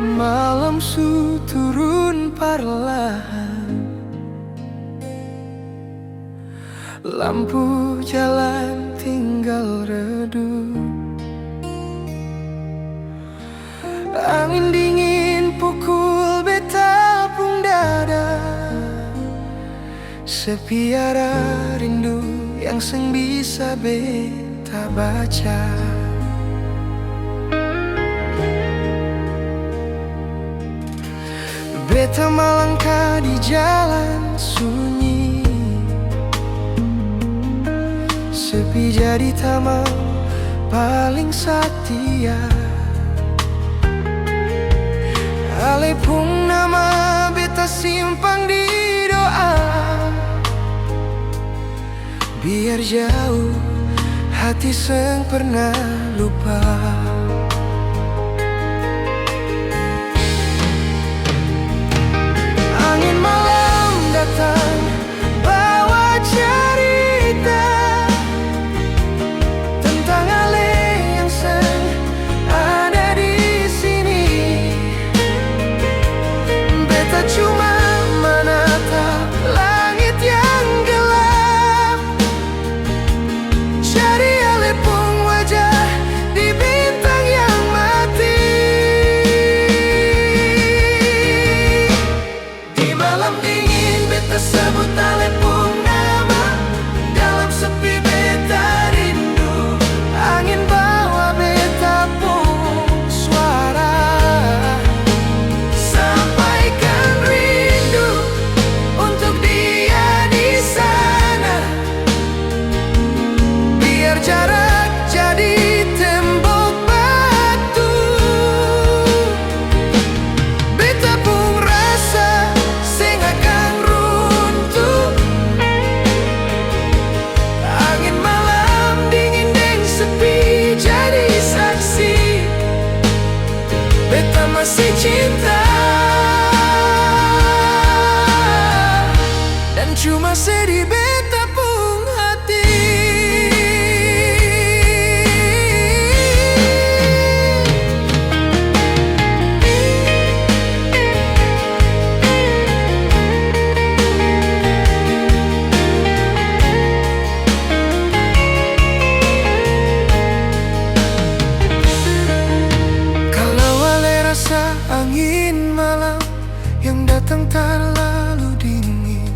Malam su turun perlahan, lampu jalan tinggal redup. Angin dingin pukul beta pung dada, sepiara rindu yang seng bisa beta baca. Beta melangkah di jalan sunyi, sepi jadi taman paling setia. Ale pun nama beta simpang di doa, biar jauh hati seng pernah lupa. Angin malam datang bawa cerita tentang ale yang seng ada di sini. Beta cuma menatap langit yang gelap, cari ale pung wajah di bintang yang mati. Di malam dingin beta sebut ale pung nama, dalam sepi beta rindu. Angin bawa beta pung suara, sampaikan rindu untuk dia di sana. Biar jarak jadi tembok batu, beta pung rasa sing akan runtuh. Angin malam dingin deng sepi jadi saksi, beta masih cinta dan cuma sedih beta pung hati. Kalau ale rasa angin malam yang datang terlalu dingin,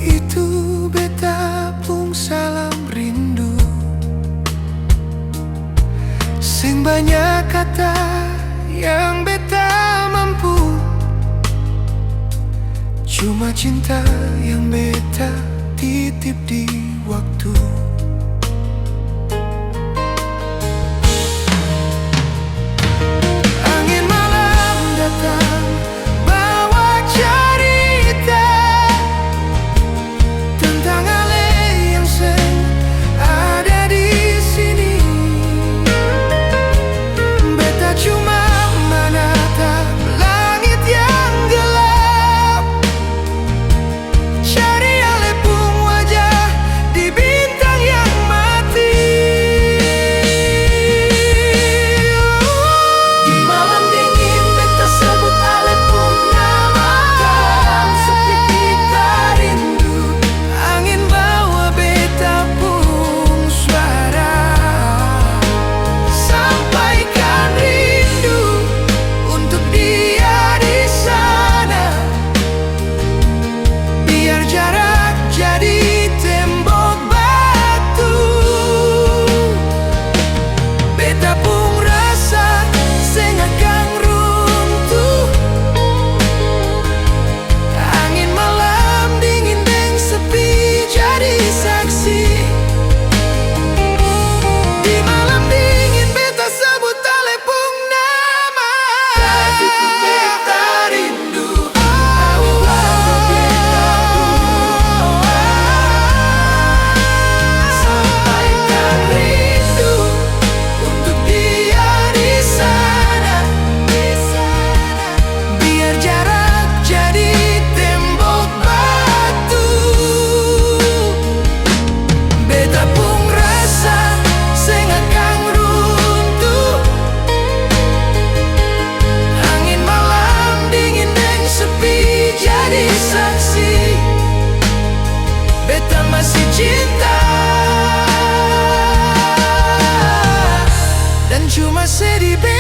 itu beta pung salam rindu. Sing banyak kata yang beta mampu, cuma cinta yang beta titip di waktu. Angin malam datang bawa cerita tentang ale yang seng ada di sini. Beta cuma menatap langit yang gelap, cari ale pung wajah di bintang yang sedih